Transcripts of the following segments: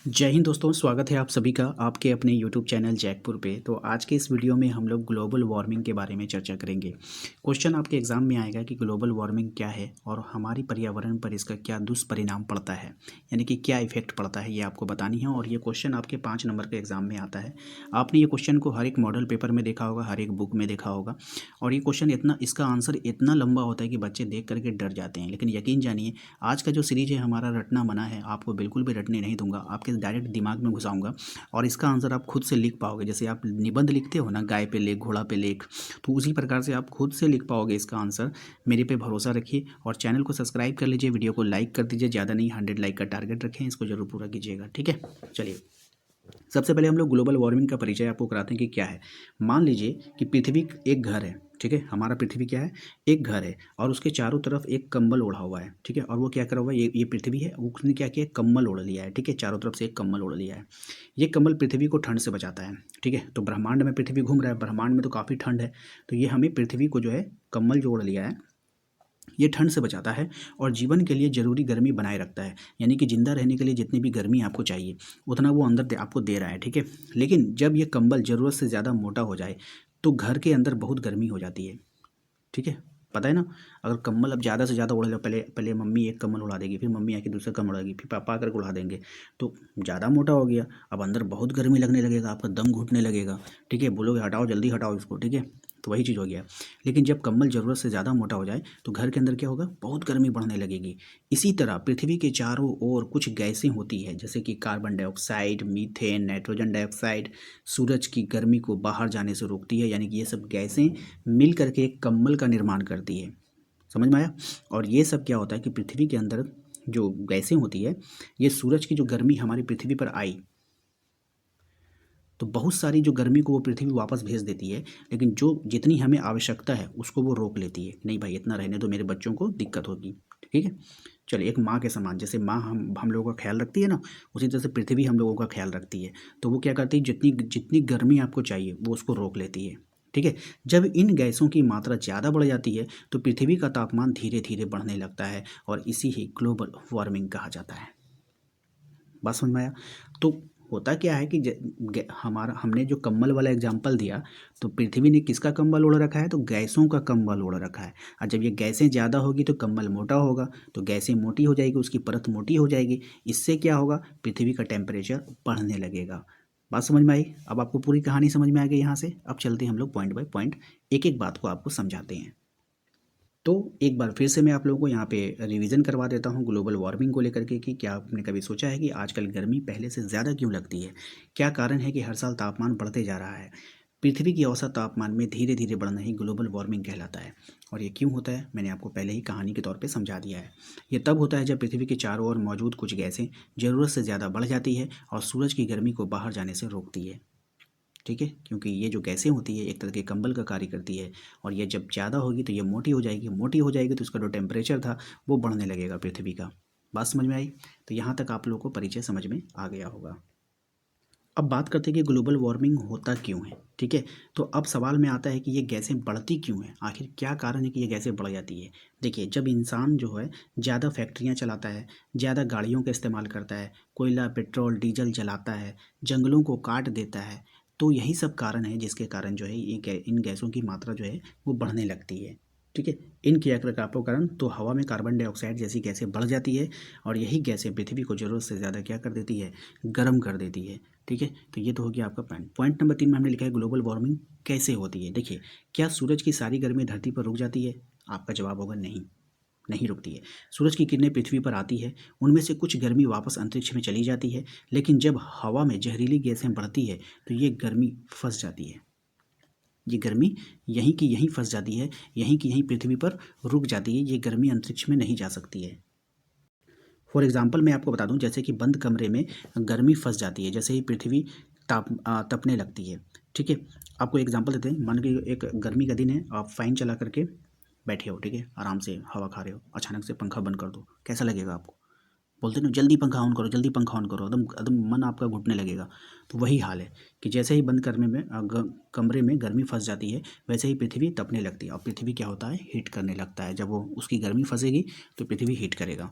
जय हिंद दोस्तों, स्वागत है आप सभी का आपके अपने YouTube चैनल जैकपुर पे। तो आज के इस वीडियो में हम लोग ग्लोबल वार्मिंग के बारे में चर्चा करेंगे। क्वेश्चन आपके एग्जाम में आएगा कि ग्लोबल वार्मिंग क्या है और हमारी पर्यावरण पर इसका क्या दुष्परिणाम पड़ता है, यानी कि क्या इफेक्ट पड़ता है, ये आपको बतानी है। और ये क्वेश्चन आपके 5 नंबर के एग्जाम में आता है। आपने ये क्वेश्चन को हर एक मॉडल पेपर में देखा होगा, हर एक बुक में देखा होगा। और ये क्वेश्चन इसका आंसर इतना लंबा होता है कि बच्चे देख करके डर जाते हैं। लेकिन यकीन जानिए, आज का जो सीरीज है हमारा रटना मना है, आपको बिल्कुल भी रटने नहीं दूंगा, आपके डायरेक्ट दिमाग में घुसाऊंगा और इसका आंसर आप खुद से लिख पाओगे। जैसे आप निबंध लिखते हो ना, गाय पे लेख, घोड़ा पे लेख, तो उसी प्रकार से आप खुद से लिख पाओगे इसका आंसर। मेरे पे भरोसा रखिए और चैनल को सब्सक्राइब कर लीजिए, वीडियो को लाइक कर दीजिए, ज़्यादा नहीं 100 लाइक का टारगेट रखें, इसको जरूर पूरा कीजिएगा। ठीक है, चलिए सबसे पहले हम लोग ग्लोबल वार्मिंग का परिचय आपको कराते हैं कि क्या है। मान लीजिए कि पृथ्वी एक घर है। ठीक है, हमारा पृथ्वी क्या है, एक घर है और उसके चारों तरफ एक कंबल ओढ़ा हुआ है। ठीक है, और वो क्या करा हुआ है, ये पृथ्वी है, उसने क्या किया, कंबल ओढ़ लिया है। ठीक है, चारों तरफ से एक कंबल ओढ़ लिया है। ये कंबल पृथ्वी को ठंड से बचाता है। ठीक है, तो ब्रह्मांड में पृथ्वी घूम रहा है, ब्रह्मांड में तो काफ़ी ठंड है, तो ये हमें पृथ्वी को जो है कंबल जो ओढ़ लिया है, ये ठंड से बचाता है और जीवन के लिए ज़रूरी गर्मी बनाए रखता है। यानी कि ज़िंदा रहने के लिए जितनी भी गर्मी आपको चाहिए उतना वो अंदर आपको दे रहा है। ठीक है, लेकिन जब ये कंबल ज़रूरत से ज़्यादा मोटा हो जाए तो घर के अंदर बहुत गर्मी हो जाती है। ठीक है, पता है ना। अगर कंबल अब ज़्यादा से ज़्यादा उड़ा लो, पहले पहले मम्मी एक कंबल उड़ा देगी, फिर मम्मी आके दूसरा कंबल उड़ाएगी, फिर पापा आकर उड़ा देंगे, तो ज़्यादा मोटा हो गया। अब अंदर बहुत गर्मी लगने लगेगा, आपका दम घुटने लगेगा। ठीक है, बोलोगे हटाओ, जल्दी हटाओ इसको। ठीक है, तो वही चीज़ हो गया। लेकिन जब कंबल ज़रूरत से ज़्यादा मोटा हो जाए तो घर के अंदर क्या होगा, बहुत गर्मी बढ़ने लगेगी। इसी तरह पृथ्वी के चारों ओर कुछ गैसें होती है, जैसे कि carbon dioxide, methane, nitrogen dioxide, सूरज की गर्मी को बाहर जाने से रोकती है। यानी कि ये सब गैसें मिल करके एक कंबल का निर्माण करती है। समझ में आया। और ये सब क्या होता है कि पृथ्वी के अंदर जो गैसें होती है, ये सूरज की जो गर्मी हमारी पृथ्वी पर आई तो बहुत सारी जो गर्मी को वो पृथ्वी वापस भेज देती है, लेकिन जो जितनी हमें आवश्यकता है उसको वो रोक लेती है। नहीं भाई, इतना रहने दो, मेरे बच्चों को दिक्कत होगी। ठीक है, चलिए, एक माँ के समान, जैसे माँ हम लोगों का ख्याल रखती है ना, उसी तरह से पृथ्वी हम लोगों का ख्याल रखती है। तो वो क्या करती है, जितनी जितनी गर्मी आपको चाहिए वो उसको रोक लेती है। ठीक है, जब इन गैसों की मात्रा ज़्यादा बढ़ जाती है तो पृथ्वी का तापमान धीरे धीरे बढ़ने लगता है और इसी ही ग्लोबल वार्मिंग कहा जाता है। बात समझ में आया। तो होता क्या है कि हमारा हमने जो कंबल वाला एग्जांपल दिया, तो पृथ्वी ने किसका कंबल ओढ़ रखा है, तो गैसों का कंबल ओढ़ रखा है। और जब ये गैसें ज़्यादा होगी तो कंबल मोटा होगा, तो गैसें मोटी हो जाएगी, उसकी परत मोटी हो जाएगी। इससे क्या होगा, पृथ्वी का टेम्परेचर बढ़ने लगेगा। बात समझ में आई। अब आपको पूरी कहानी समझ में आ गई। यहाँ से अब चलते हैं हम लोग पॉइंट बाय पॉइंट, एक एक बात को आपको समझाते हैं। तो एक बार फिर से मैं आप लोगों को यहाँ पे रिवीजन करवा देता हूँ ग्लोबल वार्मिंग को लेकर के कि क्या आपने कभी सोचा है कि आजकल गर्मी पहले से ज़्यादा क्यों लगती है। क्या कारण है कि हर साल तापमान बढ़ते जा रहा है। पृथ्वी की औसत तापमान में धीरे धीरे बढ़ना ही ग्लोबल वार्मिंग कहलाता है। और ये क्यों होता है, मैंने आपको पहले ही कहानी के तौर पे समझा दिया है। ये तब होता है जब पृथ्वी के चारों ओर मौजूद कुछ गैसें ज़रूरत से ज़्यादा बढ़ जाती है और सूरज की गर्मी को बाहर जाने से रोकती है। ठीक है, क्योंकि ये जो गैसें होती है एक तरह के कंबल का कार्य करती है और ये जब ज़्यादा होगी तो ये मोटी हो जाएगी, मोटी हो जाएगी तो इसका जो टेम्परेचर था वो बढ़ने लगेगा पृथ्वी का। बात समझ में आई। तो यहाँ तक आप लोगों को परिचय समझ में आ गया होगा। अब बात करते हैं कि ग्लोबल वार्मिंग होता क्यों है। ठीक है, तो अब सवाल में आता है कि ये गैसें बढ़ती क्यों हैं, आखिर क्या कारण है कि ये गैसें बढ़ जाती है। देखिए, जब इंसान जो है ज़्यादा फैक्ट्रियाँ चलाता है, ज़्यादा गाड़ियों का इस्तेमाल करता है, कोयला, पेट्रोल, डीजल जलाता है, जंगलों को काट देता है, तो यही सब कारण है जिसके कारण जो है इन गैसों की मात्रा जो है वो बढ़ने लगती है। ठीक है, इन क्रियाकलापों के कारण तो हवा में कार्बन डाइऑक्साइड जैसी गैसें बढ़ जाती है और यही गैसें पृथ्वी को ज़रूरत से ज़्यादा क्या कर देती है, गर्म कर देती है। ठीक है, तो ये तो हो गया आपका पॉइंट नंबर 3 में हमने लिखा है ग्लोबल वार्मिंग कैसे होती है। देखिए, क्या सूरज की सारी गर्मी धरती पर रुक जाती है, आपका जवाब होगा नहीं, नहीं रुकती है। सूरज की किरणें पृथ्वी पर आती है, उनमें से कुछ गर्मी वापस अंतरिक्ष में चली जाती है, लेकिन जब हवा में जहरीली गैसें बढ़ती है तो ये गर्मी फंस जाती है। ये गर्मी यहीं की यहीं फंस जाती है, यहीं की यहीं पृथ्वी पर रुक जाती है, ये गर्मी अंतरिक्ष में नहीं जा सकती है। फॉर एग्जाम्पल मैं आपको बता दूं, जैसे कि बंद कमरे में गर्मी फंस जाती है, जैसे ही पृथ्वी तपने लगती है। ठीक है, आपको एग्जांपल देते हैं। मान के एक गर्मी का दिन है, आप फ़ैन चला करके बैठे हो, ठीक है, आराम से हवा खा रहे हो, अचानक से पंखा बंद कर दो, कैसा लगेगा आपको। बोलते ना, जल्दी पंखा ऑन करो, जल्दी पंखा ऑन करो, एकदम एकदम मन आपका घुटने लगेगा। तो वही हाल है कि जैसे ही बंद करने में कमरे में गर्मी फंस जाती है, वैसे ही पृथ्वी तपने लगती है और पृथ्वी क्या होता है, हीट करने लगता है। जब वो उसकी गर्मी फंसेगी तो पृथ्वी हीट करेगा।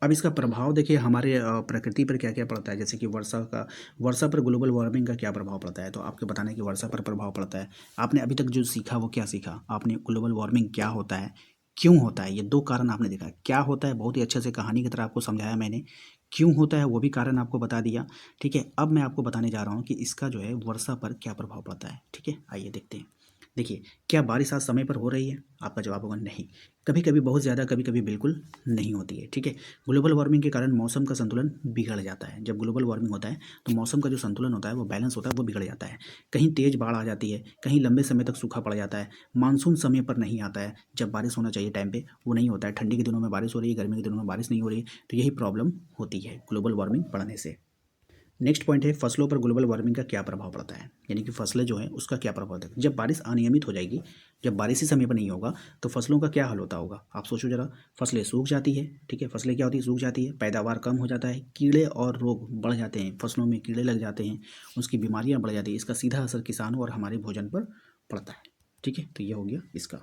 अब इसका प्रभाव देखिए हमारे प्रकृति पर क्या क्या पड़ता है, जैसे कि वर्षा पर ग्लोबल वार्मिंग का क्या प्रभाव पड़ता है। तो आपको बताना है कि वर्षा पर प्रभाव पड़ता है। आपने अभी तक जो सीखा वो क्या सीखा, आपने ग्लोबल वार्मिंग क्या होता है, क्यों होता है, ये दो कारण आपने देखा। क्या होता है बहुत ही अच्छे से कहानी की तरह आपको समझाया मैंने, क्यों होता है वो भी कारण आपको बता दिया। ठीक है, अब मैं आपको बताने जा रहा हूँ कि इसका जो है वर्षा पर क्या प्रभाव पड़ता है। ठीक है, आइए देखते हैं। देखिए, क्या बारिश आज समय पर हो रही है? आपका जवाब होगा नहीं। कभी कभी बहुत ज़्यादा, कभी कभी बिल्कुल नहीं होती है। ठीक है, ग्लोबल वार्मिंग के कारण मौसम का संतुलन बिगड़ जाता है। जब ग्लोबल वार्मिंग होता है तो मौसम का जो संतुलन होता है, वो बैलेंस होता है, वो बिगड़ जाता है। कहीं तेज़ बाढ़ आ जाती है, कहीं लंबे समय तक सूखा पड़ जाता है, मानसून समय पर नहीं आता है, जब बारिश होना चाहिए टाइम पे वो नहीं होता है। ठंडी के दिनों में बारिश हो रही है, गर्मी के दिनों में बारिश नहीं हो रही है। तो यही प्रॉब्लम होती है ग्लोबल वार्मिंग बढ़ने से। नेक्स्ट पॉइंट है फसलों पर ग्लोबल वार्मिंग का क्या प्रभाव पड़ता है, यानी कि फसलें जो है उसका क्या प्रभाव पड़ता है। जब बारिश अनियमित हो जाएगी, जब बारिश ही समय पर नहीं होगा, तो फसलों का क्या हाल होता होगा। आप सोचो जरा, फसलें सूख जाती है। ठीक है, फसलें क्या होती है, सूख जाती है, पैदावार कम हो जाता है, कीड़े और रोग बढ़ जाते हैं, फसलों में कीड़े लग जाते हैं, उसकी बीमारियाँ बढ़ जाती है। इसका सीधा असर किसानों और हमारे भोजन पर पड़ता है। ठीक है, तो ये हो गया इसका।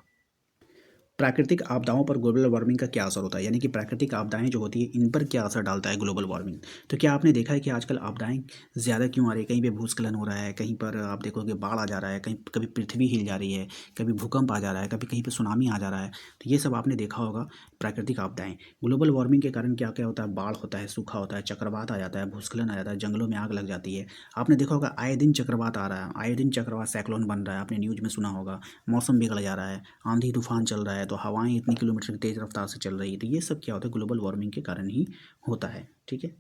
प्राकृतिक आपदाओं पर ग्लोबल वार्मिंग का क्या असर होता है, यानी कि प्राकृतिक आपदाएं जो होती है इन पर क्या असर डालता है ग्लोबल वार्मिंग। तो क्या आपने देखा है कि आजकल आपदाएं ज़्यादा क्यों आ रही है। कहीं पे भूस्खलन हो रहा है, कहीं पर आप देखोगे बाढ़ आ जा रहा है, कहीं कभी पृथ्वी हिल जा रही है, कभी भूकंप आ जा रहा है, कभी कहीं पर सुनामी आ जा रहा है। तो ये सब आपने देखा होगा प्राकृतिक आपदाएं। ग्लोबल वार्मिंग के कारण क्या क्या होता है, बाढ़ होता है, सूखा होता है, चक्रवात आ जाता है, भूस्खलन आ जाता है, जंगलों में आग लग जाती है। आपने देखा होगा आए दिन चक्रवात आ रहा है, आए दिन चक्रवात साइक्लोन बन रहा है, आपने न्यूज़ में सुना होगा। मौसम बिगड़ जा रहा है, आंधी तूफान चल रहा है, तो हवाएं इतनी किलोमीटर की तेज़ रफ्तार से चल रही है। तो ये सब क्या होता है, ग्लोबल वार्मिंग के कारण ही होता है। ठीक है,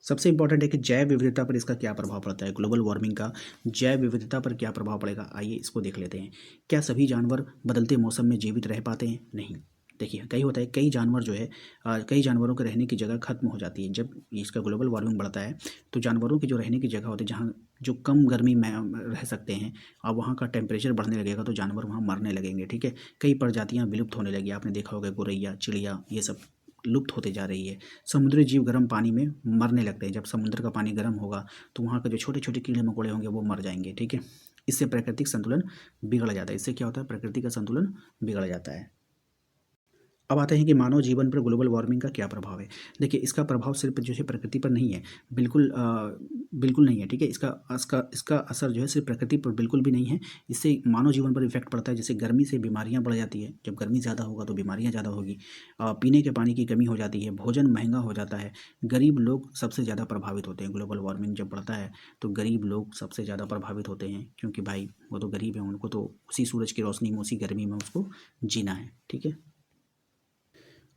सबसे इंपॉर्टेंट है कि जैव विविधता पर इसका क्या प्रभाव पड़ता है। ग्लोबल वार्मिंग का जैव विविधता पर क्या प्रभाव पड़ेगा, आइए इसको देख लेते हैं। क्या सभी जानवर बदलते मौसम में जीवित रह पाते हैं? नहीं। देखिए, कई होता है, कई जानवर जो है कई जानवरों के रहने की जगह खत्म हो जाती है। जब इसका ग्लोबल वार्मिंग बढ़ता है तो जानवरों की जो रहने की जगह होती है, जहाँ जो कम गर्मी में रह सकते हैं, अब वहाँ का टेम्परेचर बढ़ने लगेगा तो जानवर वहाँ मरने लगेंगे। ठीक है, कई प्रजातियाँ विलुप्त होने लगी। आपने देखा होगा गौरैया, चिड़िया, ये सब लुप्त होते जा रही है। समुद्री जीव गर्म पानी में मरने लगते हैं। जब समुद्र का पानी गर्म होगा तो वहाँ के जो छोटे छोटे कीड़े मकोड़े होंगे वो मर जाएंगे। ठीक है, इससे प्राकृतिक संतुलन बिगड़ जाता है। इससे क्या होता है, प्रकृति का संतुलन बिगड़ जाता है। अब आते हैं कि मानव जीवन पर ग्लोबल वार्मिंग का क्या प्रभाव है। देखिए, इसका प्रभाव सिर्फ जो है प्रकृति पर नहीं है, बिल्कुल बिल्कुल नहीं है। ठीक है, इसका इसका इसका असर जो है सिर्फ प्रकृति पर बिल्कुल भी नहीं है, इससे मानव जीवन पर इफेक्ट पड़ता है। जैसे गर्मी से बीमारियां बढ़ जाती है, जब गर्मी ज़्यादा होगा तो बीमारियां ज़्यादा होगी। पीने के पानी की कमी हो जाती है, भोजन महंगा हो जाता है। गरीब लोग सबसे ज़्यादा प्रभावित होते हैं। ग्लोबल वार्मिंग जब बढ़ता है तो गरीब लोग सबसे ज़्यादा प्रभावित होते हैं, क्योंकि भाई वो तो गरीब है, उनको तो उसी सूरज की रोशनी में, उसी गर्मी में उसको जीना है। ठीक है,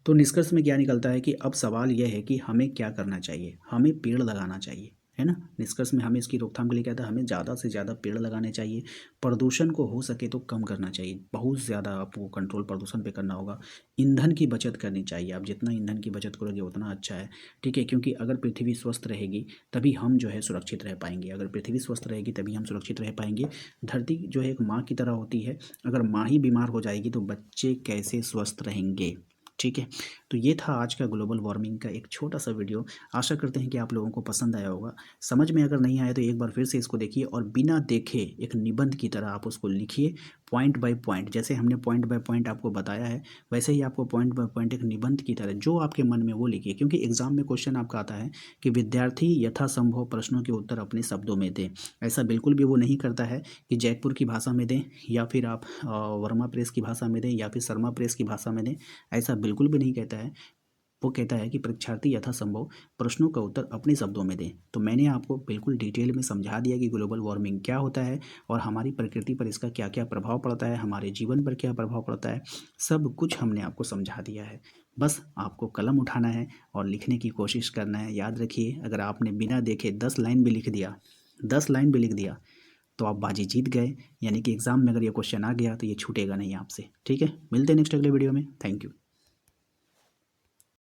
तो निष्कर्ष में क्या निकलता है कि अब सवाल यह है कि हमें क्या करना चाहिए। हमें पेड़ लगाना चाहिए, है ना। निष्कर्ष में हमें इसकी रोकथाम के लिए क्या था, हमें ज़्यादा से ज़्यादा पेड़ लगाने चाहिए। प्रदूषण को हो सके तो कम करना चाहिए, बहुत ज़्यादा आपको कंट्रोल प्रदूषण पे करना होगा। ईंधन की बचत करनी चाहिए, आप जितना ईंधन की बचत करोगे उतना अच्छा है। ठीक है, क्योंकि अगर पृथ्वी स्वस्थ रहेगी तभी हम जो है सुरक्षित रह पाएंगे। अगर पृथ्वी स्वस्थ रहेगी तभी हम सुरक्षित रह पाएंगे। धरती जो है एक माँ की तरह होती है, अगर माँ ही बीमार हो जाएगी तो बच्चे कैसे स्वस्थ रहेंगे। ठीक है, तो ये था आज का ग्लोबल वार्मिंग का एक छोटा सा वीडियो। आशा करते हैं कि आप लोगों को पसंद आया होगा। समझ में अगर नहीं आया तो एक बार फिर से इसको देखिए और बिना देखे एक निबंध की तरह आप उसको लिखिए, पॉइंट बाय पॉइंट। जैसे हमने पॉइंट बाय पॉइंट आपको बताया है, वैसे ही आपको पॉइंट बाय पॉइंट एक निबंध की तरह जो आपके मन में वो लिखिए। क्योंकि एग्जाम में क्वेश्चन आपका आता है कि विद्यार्थी यथासंभव प्रश्नों के उत्तर अपने शब्दों में दें। ऐसा बिल्कुल भी वो नहीं करता है कि जयपुर की भाषा में दें, या फिर आप वर्मा प्रेस की भाषा में दें, या फिर शर्मा प्रेस की भाषा में दें। ऐसा बिल्कुल भी नहीं कहता है। वो कहता है कि परीक्षार्थी यथासंभव प्रश्नों का उत्तर अपने शब्दों में दें। तो मैंने आपको बिल्कुल डिटेल में समझा दिया कि ग्लोबल वार्मिंग क्या होता है और हमारी प्रकृति पर इसका क्या क्या प्रभाव पड़ता है, हमारे जीवन पर क्या प्रभाव पड़ता है, सब कुछ हमने आपको समझा दिया है। बस आपको कलम उठाना है और लिखने की कोशिश करना है। याद रखिए, अगर आपने बिना देखे 10 लाइन भी लिख दिया, 10 लाइन भी लिख दिया, तो आप बाजी जीत गए। यानी कि एग्ज़ाम में अगर ये क्वेश्चन आ गया तो ये छूटेगा नहीं आपसे। ठीक है, मिलते हैं नेक्स्ट अगले वीडियो में। Thank you.